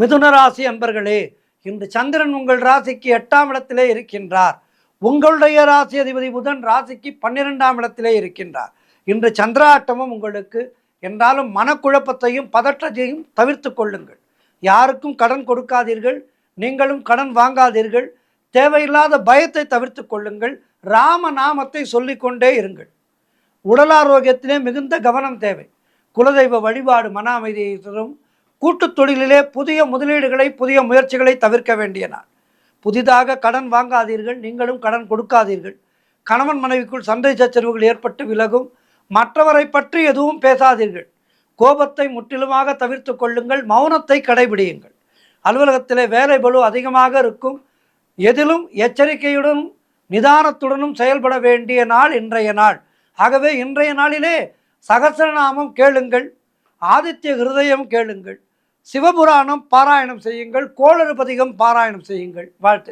மிதுன ராசி அன்பர்களே, இன்று சந்திரன் உங்கள் ராசிக்கு 8ஆம் இடத்திலே இருக்கின்றார். உங்களுடைய ராசி அதிபதி புதன் ராசிக்கு 12ஆம் இடத்திலே இருக்கின்றார். இன்று சந்திராட்டமும் உங்களுக்கு என்றாலும் மனக்குழப்பத்தையும் பதற்றத்தையும் தவிர்த்து கொள்ளுங்கள். யாருக்கும் கடன் கொடுக்காதீர்கள், நீங்களும் கடன் வாங்காதீர்கள். தேவையில்லாத பயத்தை தவிர்த்து கொள்ளுங்கள். ராம நாமத்தை சொல்லிக்கொண்டே இருங்கள். உடல் ஆரோக்கியத்திலே மிகுந்த கவனம் தேவை. குலதெய்வ வழிபாடு மன அமைதியை தரும். கூட்டுத் தொழிலிலே புதிய முதலீடுகளை புதிய முயற்சிகளை தவிர்க்க வேண்டிய நாள். புதிதாக கடன் வாங்காதீர்கள், நீங்களும் கடன் கொடுக்காதீர்கள். கணவன் மனைவிக்குள் சண்டை சச்சரவுகள் ஏற்பட்டு விலகும். மற்றவரை பற்றி எதுவும் பேசாதீர்கள். கோபத்தை முற்றிலுமாக தவிர்த்து கொள்ளுங்கள். மௌனத்தை கடைபிடியுங்கள். அலுவலகத்திலே வேலை பளு அதிகமாக இருக்கும். எதிலும் எச்சரிக்கையுடனும் நிதானத்துடனும் செயல்பட வேண்டிய நாள் இன்றைய நாள். ஆகவே இன்றைய நாளிலே சகஸ்ரநாமம் கேளுங்கள், ஆதித்ய ஹிருதயம் கேளுங்கள், சிவபுராணம் பாராயணம் செய்யுங்கள், கோளறுபதிகம் பாராயணம் செய்யுங்கள். வாழ்த்து.